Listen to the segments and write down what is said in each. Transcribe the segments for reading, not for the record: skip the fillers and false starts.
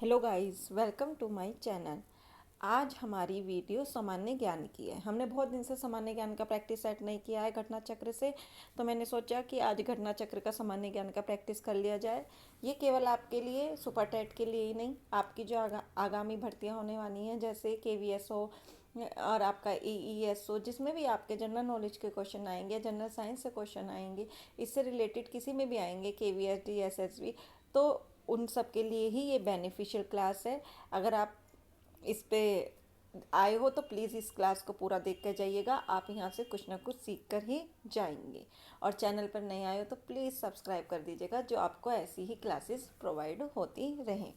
Hello guys, welcome to my channel. आज हमारी video सामान्य ज्ञान की है। हमने बहुत दिन से सामान्य ज्ञान का प्रैक्टिस सेट नहीं किया है घटना चक्र से, तो मैंने सोचा कि आज घटना चक्र का सामान्य ज्ञान का प्रैक्टिस कर लिया जाए। ये केवल आपके लिए, सुपर टेट के लिए ही नहीं, आपकी जो आगामी भर्तियां होने वाली हैं, जैसे KVS हो और आपका EES हो, जिसमें भी आपके जनरल नॉलेज के क्वेश्चन आएंगे, जनरल साइंस से क्वेश्चन आएंगे, इससे रिलेटेड किसी में भी आएंगे, KVS DSSB, तो उन सब के लिए ही ये बेनिफिशियल क्लास है। अगर आप इस पे आए हो तो प्लीज़ इस क्लास को पूरा देख कर जाइएगा। आप यहाँ से कुछ ना कुछ सीख कर ही जाएंगे। और चैनल पर नए आए हो तो प्लीज़ सब्सक्राइब कर दीजिएगा, जो आपको ऐसी ही क्लासेस प्रोवाइड होती रहें।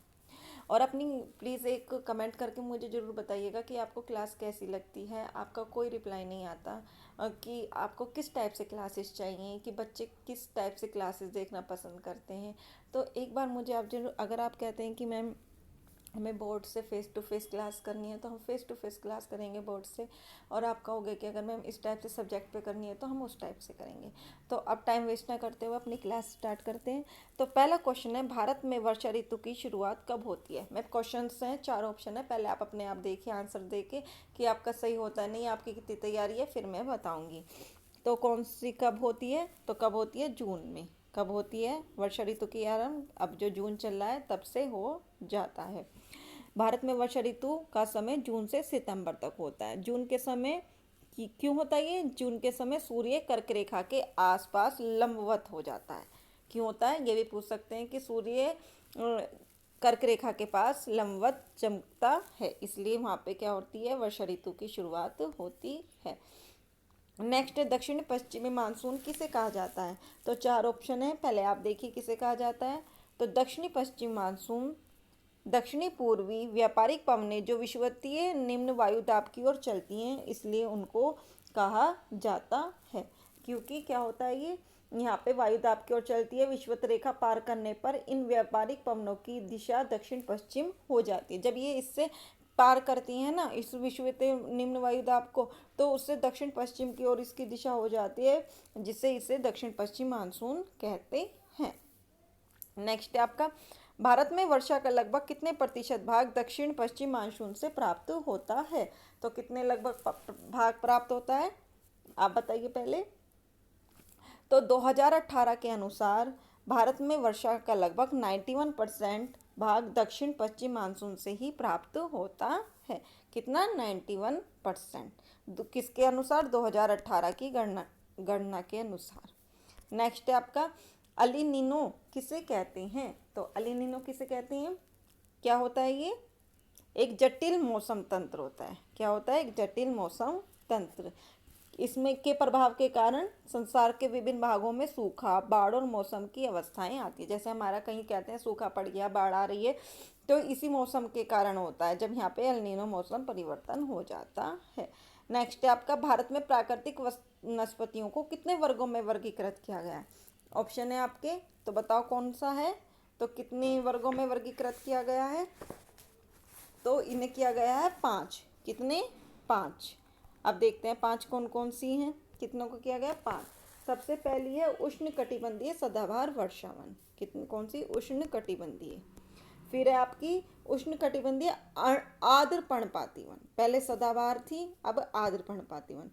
और अपनी प्लीज़ एक कमेंट करके मुझे ज़रूर बताइएगा कि आपको क्लास कैसी लगती है। आपका कोई रिप्लाई नहीं आता कि आपको किस टाइप से क्लासेस चाहिए, कि बच्चे किस टाइप से क्लासेस देखना पसंद करते हैं। तो एक बार मुझे आप जरूर, अगर आप कहते हैं कि मैम हमें बोर्ड से फ़ेस टू फेस क्लास करनी है, तो हम फ़ेस टू फेस क्लास करेंगे बोर्ड से। और आप कहोगे कि अगर मैम इस टाइप से सब्जेक्ट पे करनी है, तो हम उस टाइप से करेंगे। तो अब टाइम वेस्ट ना करते हुए अपनी क्लास स्टार्ट करते हैं। तो पहला क्वेश्चन है, भारत में वर्षा ऋतु की शुरुआत कब होती है। मैं क्वेश्चन हैं, 4 ऑप्शन है, पहले आप अपने आप देखिए, आंसर देके कि आपका सही होता है नहीं, आपकी कितनी तैयारी है, फिर मैं बताऊँगी। तो कौन सी कब होती है, तो कब होती है, जून में। कब होती है वर्षा ऋतु की आरंभ, अब जो जून चल रहा है तब से हो जाता है। भारत में वर्षा ऋतु का समय जून से सितंबर तक होता है। जून के समय की क्यों होता है ये, जून के समय सूर्य कर्क रेखा के आसपास लंबवत हो जाता है। क्यों होता है ये भी पूछ सकते हैं कि सूर्य कर्क रेखा के पास लंबवत चमकता है, इसलिए वहाँ पे क्या होती है, वर्षा ऋतु की शुरुआत होती है। नेक्स्ट, दक्षिण पश्चिमी मानसून किसे कहा जाता है। तो 4 ऑप्शन है, पहले आप देखिए किसे कहा जाता है। तो दक्षिणी पश्चिम मानसून दक्षिणी पूर्वी व्यापारिक पवनें जो विषुवतीय निम्न वायु दाब की ओर चलती हैं, इसलिए उनको कहा जाता है। क्योंकि क्या होता है, ये यहाँ पे वायु दाब की ओर चलती है, विषुवत रेखा पार करने पर इन व्यापारिक पवनों की दिशा दक्षिण पश्चिम हो जाती है। जब ये इससे पार करती हैं ना, इस विषुवतीय निम्न वायु दाब को, तो उससे दक्षिण पश्चिम की ओर इसकी दिशा हो जाती है, जिससे इसे दक्षिण पश्चिम मानसून कहते हैं। नेक्स्ट है आपका, भारत में वर्षा का लगभग कितने प्रतिशत भाग दक्षिण पश्चिम मानसून से प्राप्त होता है। तो कितने लगभग भाग प्राप्त होता है, आप बताइए पहले। तो 2018 के अनुसार भारत में वर्षा का लगभग 91% भाग दक्षिण पश्चिम मानसून से ही प्राप्त होता है। कितना, 91%। किसके अनुसार, 2018 की गणना के अनुसार। नेक्स्ट है आपका, अलिनीनो किसे कहते हैं। तो अलिनीनो किसे कहते हैं, क्या होता है ये, एक जटिल मौसम तंत्र होता है। क्या होता है, एक जटिल मौसम तंत्र। इसमें के प्रभाव के कारण संसार के विभिन्न भागों में सूखा, बाढ़ और मौसम की अवस्थाएं आती है। जैसे हमारा कहीं कहते हैं सूखा पड़ गया, बाढ़ आ रही है, तो इसी मौसम के कारण होता है, जब यहाँ पे एल नीनो मौसम परिवर्तन हो जाता है। नेक्स्ट है आपका, भारत में प्राकृतिक वनस्पतियों को कितने वर्गों में वर्गीकृत किया गया है। ऑप्शन है आपके, तो बताओ कौन सा है। तो कितने वर्गों में वर्गीकृत किया गया है, तो इन्हें किया गया है 5। कितने, 5। अब देखते हैं 5 कौन कौन सी हैं, कितनों को किया गया, 5। सबसे पहली है उष्ण कटिबंधीय सदाबहार वर्षावन। कितनी, कौन सी, उष्ण कटिबंधीय। फिर है आपकी उष्ण कटिबंधीय आर्द्र पर्णपाती वन। पहले सदाबहार थी, अब आर्द्र पर्णपाती वन।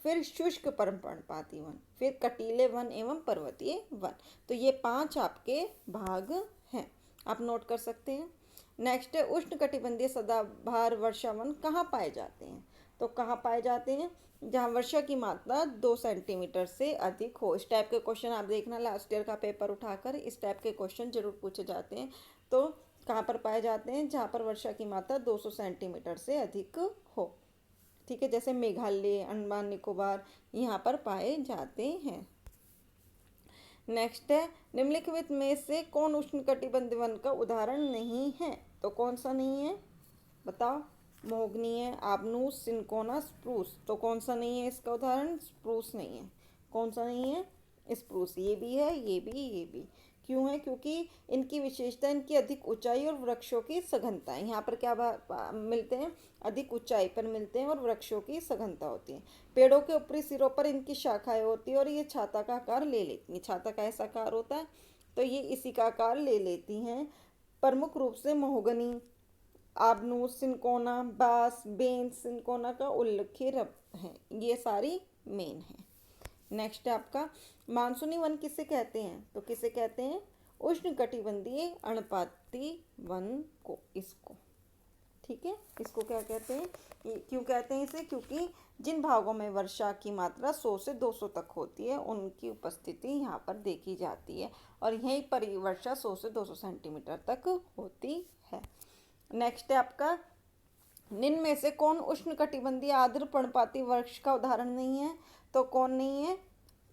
फिर शुष्क पर्णपाती वन, फिर कटीले वन एवं पर्वतीय वन। तो ये 5 आपके भाग हैं, आप नोट कर सकते हैं। नेक्स्ट है, उष्ण कटिबंधीय सदाबहार वर्षावन कहाँ पाए जाते हैं। तो कहाँ पाए जाते हैं, जहाँ वर्षा की मात्रा 2 सेंटीमीटर से अधिक हो। इस टाइप के क्वेश्चन आप देखना, लास्ट ईयर का पेपर उठाकर इस टाइप के क्वेश्चन जरूर पूछे जाते हैं। तो कहाँ पर पाए जाते हैं, जहाँ पर वर्षा की मात्रा 200 सेंटीमीटर से अधिक हो। ठीक है, जैसे मेघालय, अंडमान निकोबार, यहाँ पर पाए जाते हैं। नेक्स्ट है, निम्नलिखित में से कौन उष्णकटिबंधीय वन का उदाहरण नहीं है। तो कौन सा नहीं है, बताओ। मोहगनी है, आबनूस, सिनकोना, स्प्रूस। तो कौन सा नहीं है इसका उदाहरण, स्प्रूस नहीं है। कौन सा नहीं है, स्प्रूस। ये भी है, ये भी, ये भी। क्यों है, क्योंकि इनकी विशेषता इनकी अधिक ऊंचाई और वृक्षों की सघनता है। यहाँ पर क्या मिलते हैं, अधिक ऊंचाई पर मिलते हैं और वृक्षों की सघनता होती है। पेड़ों के ऊपरी सिरों पर इनकी शाखाएं होती है और ये छाता का आकार ले लेती हैं। छाता का ऐसा आकार होता है, तो ये इसी का आकार ले लेती हैं। प्रमुख रूप से महोगनी, आबनूस, सिनकोना, बास, बेंज, सिनकोना का उल्लेख्य है। ये सारी मेन है। नेक्स्ट है आपका मानसूनी वन किसे कहते हैं? तो किसे कहते हैं? उष्णकटिबंधीय पर्णपाती वन को, इसको। ठीक है, इसको क्या कहते हैं? क्यों कहते हैं इसे? क्योंकि जिन भागों में वर्षा की मात्रा 100 से 200 तक होती है उनकी उपस्थिति यहाँ पर देखी जाती है, और यहीं पर ही वर्षा 100 से 200 सेंटीमीटर तक होती है। नेक्स्ट है आपका निम्न में से कौन उष्णकटिबंधीय आर्द्र पर्णपाती वृक्ष का उदाहरण नहीं है? तो कौन नहीं है?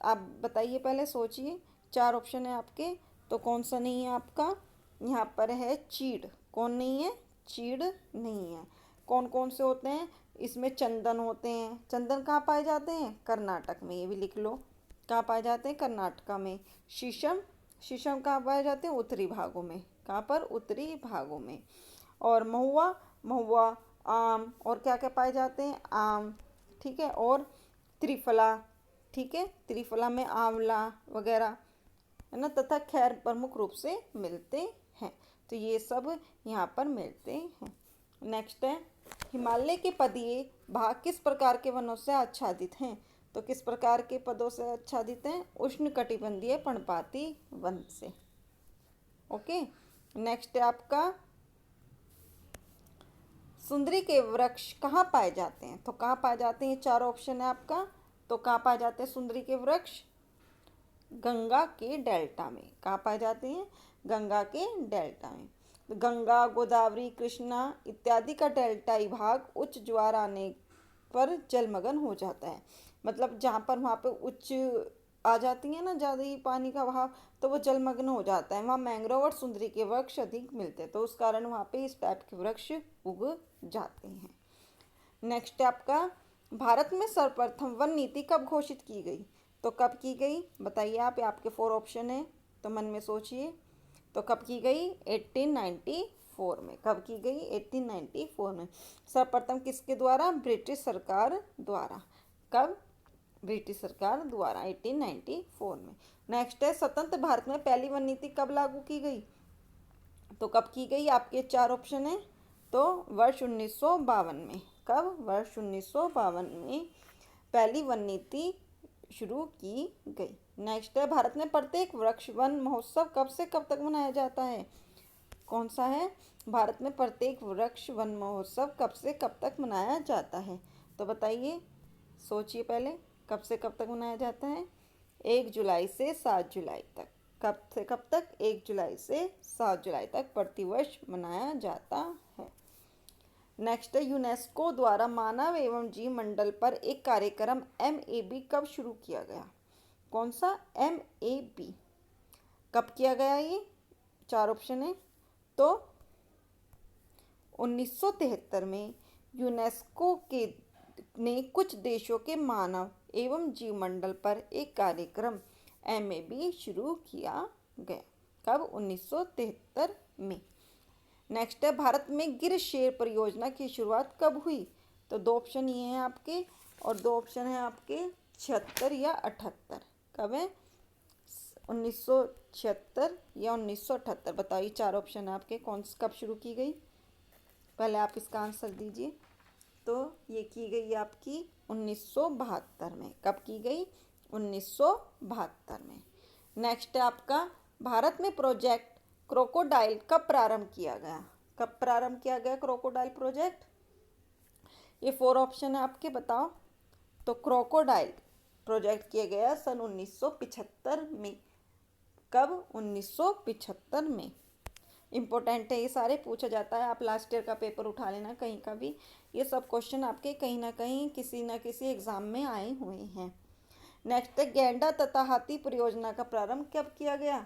आप बताइए, पहले सोचिए। 4 ऑप्शन है आपके, तो कौन सा नहीं है आपका? यहाँ पर है चीड़। कौन नहीं है? चीड़ नहीं है। कौन कौन से होते हैं इसमें? चंदन होते हैं। चंदन कहाँ पाए जाते हैं? कर्नाटक में, ये भी लिख लो। कहाँ पाए जाते हैं? कर्नाटका में। शीशम, शीशम कहाँ पाए जाते हैं? उत्तरी भागों में। कहाँ पर? उत्तरी भागों में। और महुआ, महुआ, आम, और क्या क्या पाए जाते हैं? आम। ठीक है, और त्रिफला। ठीक है, त्रिफला में आंवला वगैरह है ना, तथा खैर प्रमुख रूप से मिलते हैं। तो ये सब यहाँ पर मिलते हैं। नेक्स्ट है हिमालय के पदीय भाग किस प्रकार के वनों से आच्छादित हैं? तो किस प्रकार के पदों से आच्छादित हैं? उष्णकटिबंधीय पर्णपाती वन से। ओके, नेक्स्ट है आपका सुंदरी के वृक्ष कहाँ पाए जाते हैं? तो कहाँ पाए जाते हैं? 4 ऑप्शन है आपका। तो कहाँ पाए जाते हैं सुंदरी के वृक्ष? गंगा के डेल्टा में। कहाँ पाए जाते हैं? गंगा के डेल्टा में। गंगा, गोदावरी, कृष्णा इत्यादि का डेल्टाई भाग उच्च ज्वार आने पर जलमग्न हो जाता है। मतलब जहाँ पर वहाँ पे उच्च आ जाती है ना ज़्यादा ही पानी का बहाव, तो वो जलमग्न हो जाता है। वहाँ मैंग्रोव और सुंदरी के वृक्ष अधिक मिलते हैं, तो उस कारण वहाँ पे इस टाइप के वृक्ष उग जाते हैं। नेक्स्ट है आपका भारत में सर्वप्रथम वन नीति कब घोषित की गई? तो कब की गई बताइए आप। आपके 4 ऑप्शन है, तो मन में सोचिए। तो कब की गई? 1894 में। कब की गई? 1894 में। सर्वप्रथम किसके द्वारा? ब्रिटिश सरकार द्वारा। कब? ब्रिटिश सरकार द्वारा 1894 में। नेक्स्ट है स्वतंत्र भारत में पहली वन नीति कब लागू की गई? तो कब की गई? आपके 4 ऑप्शन है। तो वर्ष 1952 में। कब? वर्ष 1952 में पहली वन नीति शुरू की गई। नेक्स्ट है भारत में प्रत्येक वृक्ष वन महोत्सव कब से कब तक मनाया जाता है? कौन सा है? भारत में प्रत्येक वृक्ष वन महोत्सव कब से कब तक मनाया जाता है? तो बताइए, सोचिए पहले, कब से कब तक मनाया जाता है? 1 जुलाई से 7 जुलाई तक। कब से कब तक? 1 जुलाई से 7 जुलाई तक प्रतिवर्ष मनाया जाता है। नेक्स्ट है यूनेस्को द्वारा मानव एवं जीव मंडल पर एक कार्यक्रम MAB कब शुरू किया गया? कौन सा? MAB कब किया गया? ये 4 ऑप्शन है। तो 1973 में यूनेस्को के ने कुछ देशों के मानव एवं जीवमंडल पर एक कार्यक्रम MAB शुरू किया गया। कब? 1973 में। नेक्स्ट है भारत में गिर शेर परियोजना की शुरुआत कब हुई? तो 2 ऑप्शन ये हैं आपके, और 2 ऑप्शन है आपके 76 या 78। कब है? 1976 या 1978। बताइए, 4 ऑप्शन है आपके, कौन कब शुरू की गई? पहले आप इसका आंसर दीजिए। तो ये की गई आपकी 1972 में। कब की गई? 1972 में। नेक्स्ट है आपका भारत में प्रोजेक्ट क्रोकोडाइल कब प्रारंभ किया गया? कब प्रारंभ किया गया क्रोकोडाइल प्रोजेक्ट? ये 4 ऑप्शन है आपके, बताओ। तो क्रोकोडाइल प्रोजेक्ट किया गया सन 1975 में। कब? 1975 में। इम्पोर्टेंट है, ये सारे पूछा जाता है। आप लास्ट ईयर का पेपर उठा लेना कहीं का भी, ये सब क्वेश्चन आपके कहीं ना कहीं किसी न किसी एग्जाम में आए हुए हैं। नेक्स्ट है गैंडा तथा हाथी परियोजना का प्रारंभ कब किया गया?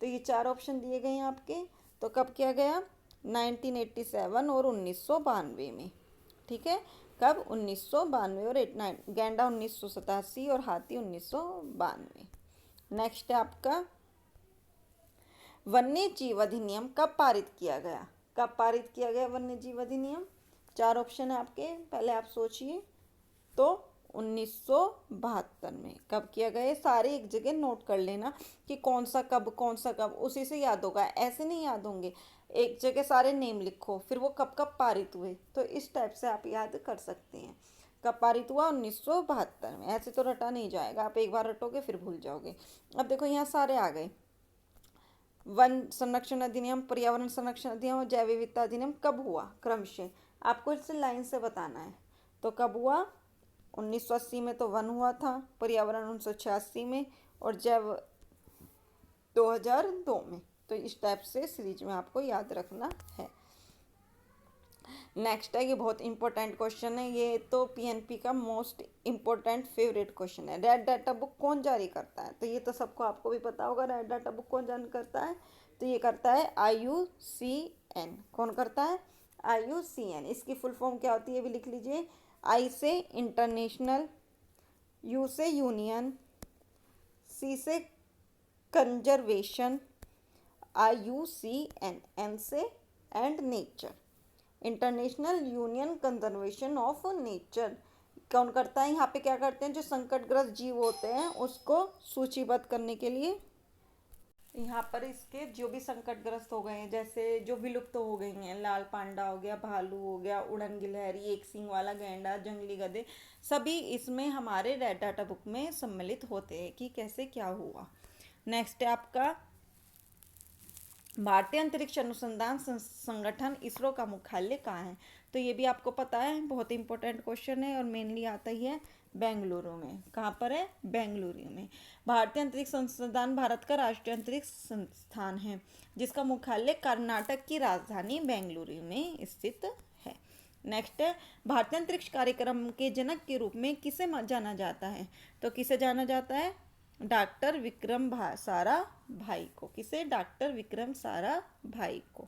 तो ये 4 ऑप्शन दिए गए हैं आपके। तो कब किया गया? 1987 और 1992 में। ठीक है, कब? 1992 और गैंडा 1987 और हाथी 1992। नेक्स्ट है आपका वन्य जीव अधिनियम कब पारित किया गया? कब पारित किया गया वन्य जीव अधिनियम? 4 ऑप्शन है आपके, पहले आप सोचिए। तो 1972 में। कब किया गया? सारे एक जगह नोट कर लेना कि कौन सा कब, कौन सा कब, उसी से याद होगा, ऐसे नहीं याद होंगे। एक जगह सारे नेम लिखो, फिर वो कब कब पारित हुए, तो इस टाइप से आप याद कर सकते हैं। कब पारित हुआ? 1972 में। ऐसे तो रटा नहीं जाएगा, आप एक बार रटोगे फिर भूल जाओगे। अब देखो यहाँ सारे आ गए। वन संरक्षण अधिनियम, पर्यावरण संरक्षण अधिनियम और जैव विविधता अधिनियम कब हुआ क्रमशः, आपको इसे लाइन से बताना है। तो कब हुआ? 1980 में तो वन हुआ था, पर्यावरण 1986 में, और जैव 2002 में। तो इस टाइप से सीरीज में आपको याद रखना है। नेक्स्ट है, ये बहुत इंपॉर्टेंट क्वेश्चन है, ये तो पीएनपी का मोस्ट इंपॉर्टेंट फेवरेट क्वेश्चन है। रेड डाटा बुक कौन जारी करता है? तो ये तो सबको आपको भी पता होगा, रेड डाटा बुक कौन जारी करता है? तो ये करता है IUCN। कौन करता है? IUCN। इसकी फुल फॉर्म क्या होती है भी लिख लीजिए। आई से इंटरनेशनल, यू से यूनियन, सी से कंजर्वेशन, IUCN, एन से and nature, international union conservation of nature. कौन करता है? यहाँ पे क्या करते हैं, जो संकटग्रस्त जीव होते हैं उसको सूचीबद्ध करने के लिए। यहाँ पर इसके जो भी संकटग्रस्त हो गए हैं, जैसे जो विलुप्त हो गई हैं, लाल पांडा हो गया, भालू हो गया, उड़न गिलहरी, एक सींग वाला गैंडा, जंगली गधे, सभी इसमें हमारे रेड डाटा बुक में सम्मिलित होते हैं कि कैसे क्या हुआ। नेक्स्ट है आपका भारतीय अंतरिक्ष अनुसंधान संगठन इसरो का मुख्यालय कहाँ है? तो ये भी आपको पता है, बहुत इंपॉर्टेंट क्वेश्चन है और मेनली आता ही है बेंगलुरु में। कहाँ पर है? बेंगलुरु में। भारतीय अंतरिक्ष संस्थान भारत का राष्ट्रीय अंतरिक्ष संस्थान है, जिसका मुख्यालय कर्नाटक की राजधानी बेंगलुरु में स्थित है। नेक्स्ट है, भारतीय अंतरिक्ष कार्यक्रम के जनक के रूप में किसे जाना जाता है? तो किसे जाना जाता है? डॉक्टर विक्रम साराभाई को। किसे? डॉक्टर विक्रम साराभाई को।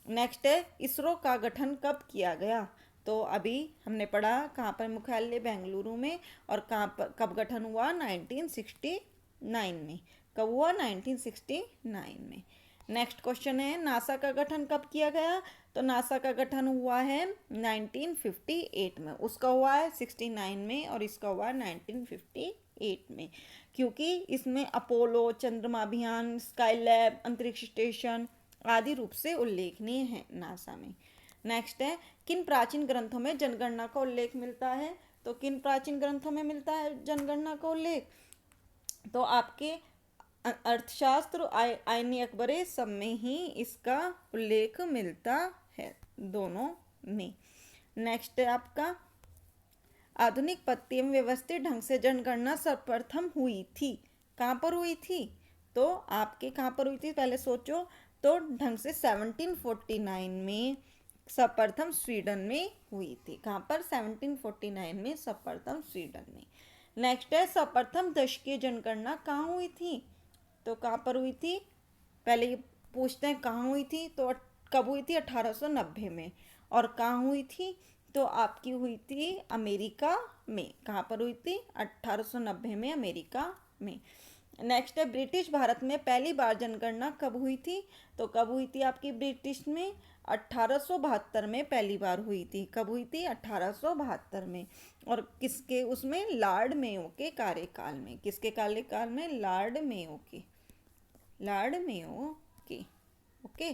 नेक्स्ट है, इसरो का गठन कब किया गया? तो अभी हमने पढ़ा कहाँ पर मुख्यालय? बेंगलुरु में। और कहाँ पर कब गठन हुआ? 1969 में। कब हुआ? 1969 में। नेक्स्ट क्वेश्चन है, नासा का गठन कब किया गया? तो नासा का गठन हुआ है 1958 में। उसका हुआ है 69 में और इसका हुआ है 1958 में, क्योंकि इसमें अपोलो, चंद्रमा अभियान, स्काईलैब, अंतरिक्ष स्टेशन आदि रूप से उल्लेखनीय है नासा में। नेक्स्ट है, किन प्राचीन ग्रंथों में जनगणना का उल्लेख मिलता है? तो किन प्राचीन ग्रंथों में मिलता है जनगणना का उल्लेख? तो आपके अर्थशास्त्र, आईनी अकबरे सब में ही इसका उल्लेख मिलता है, दोनों में। नेक्स्ट है आपका, आधुनिक पद्धति में व्यवस्थित ढंग से जनगणना सर्वप्रथम हुई थी। कहाँ पर हुई थी? तो आपके कहाँ पर हुई थी पहले सोचो। तो ढंग से 1749 में सर्वप्रथम स्वीडन में हुई थी। कहाँ पर? 1749 में सर्वप्रथम स्वीडन में। नेक्स्ट है, सर्वप्रथम दशकीय जनगणना कहाँ हुई थी? तो कहाँ पर हुई थी? पहले ये पूछते हैं कहाँ हुई थी, तो कब हुई थी? 1890 में। और कहाँ हुई थी? तो आपकी हुई थी अमेरिका में। कहाँ पर हुई थी? 1890 में अमेरिका में। नेक्स्ट है, ब्रिटिश भारत में पहली बार जनगणना कब हुई थी? तो कब हुई थी आपकी ब्रिटिश में? 1872 में पहली बार हुई थी। कब हुई थी? 1872 में। और किसके? उसमें लॉर्ड मेयो के कार्यकाल में। किसके कार्यकाल में? लॉर्ड मेयो के। लॉर्ड मेयो के। ओके,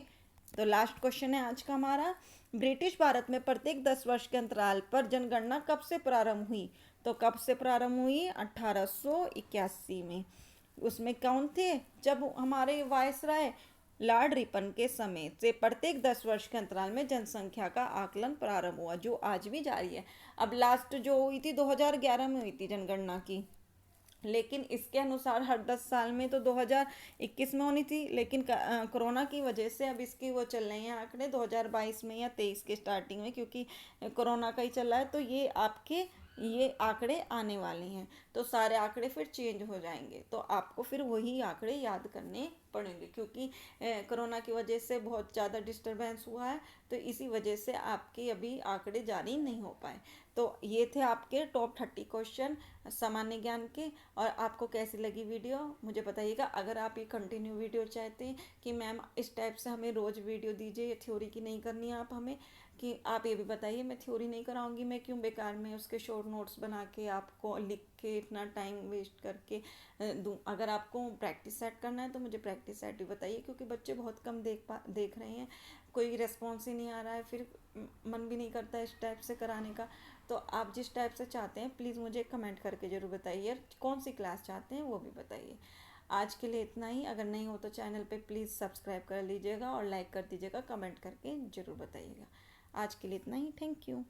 तो लास्ट क्वेश्चन है आज का हमारा, ब्रिटिश भारत में प्रत्येक 10 वर्ष के अंतराल पर जनगणना कब से प्रारंभ हुई? तो कब से प्रारंभ हुई? 1881 में। उसमें कौन थे? जब हमारे वायसराय लॉर्ड रिपन के समय से प्रत्येक 10 वर्ष के अंतराल में जनसंख्या का आकलन प्रारंभ हुआ, जो आज भी जारी है। अब लास्ट जो हुई थी 2011 में हुई थी जनगणना की, लेकिन इसके अनुसार हर 10 साल में, तो 2021 में होनी थी, लेकिन कोरोना की वजह से अब इसकी वो चल रहे हैं आंकड़े 2022 में या 23 के स्टार्टिंग में, क्योंकि कोरोना का ही चल रहा है। तो ये आपके ये आंकड़े आने वाले हैं, तो सारे आंकड़े फिर चेंज हो जाएंगे, तो आपको फिर वही आंकड़े याद करने पड़ेंगे, क्योंकि कोरोना की वजह से बहुत ज़्यादा डिस्टरबेंस हुआ है, तो इसी वजह से आपके अभी आंकड़े जारी नहीं हो पाए। तो ये थे आपके टॉप 30 क्वेश्चन सामान्य ज्ञान के। और आपको कैसी लगी वीडियो मुझे बताइएगा। अगर आप ये कंटिन्यू वीडियो चाहते हैं कि मैम इस टाइप से हमें रोज़ वीडियो दीजिए, थ्योरी की नहीं करनी है आप हमें, कि आप ये भी बताइए, मैं थ्योरी नहीं कराऊंगी, मैं क्यों बेकार में उसके शॉर्ट नोट्स बना के आपको लिख के इतना टाइम वेस्ट करके दूँ। अगर आपको प्रैक्टिस सेट करना है तो मुझे प्रैक्टिस सेट भी बताइए, क्योंकि बच्चे बहुत कम देख रहे हैं, कोई रिस्पॉन्स ही नहीं आ रहा है, फिर मन भी नहीं करता इस टाइप से कराने का। तो आप जिस टाइप से चाहते हैं प्लीज़ मुझे कमेंट करके ज़रूर बताइए, कौन सी क्लास चाहते हैं वो भी बताइए। आज के लिए इतना ही। अगर नहीं हो तो चैनल पे प्लीज़ सब्सक्राइब कर लीजिएगा और लाइक कर दीजिएगा, कमेंट करके ज़रूर बताइएगा। आज के लिए इतना ही। Thank you.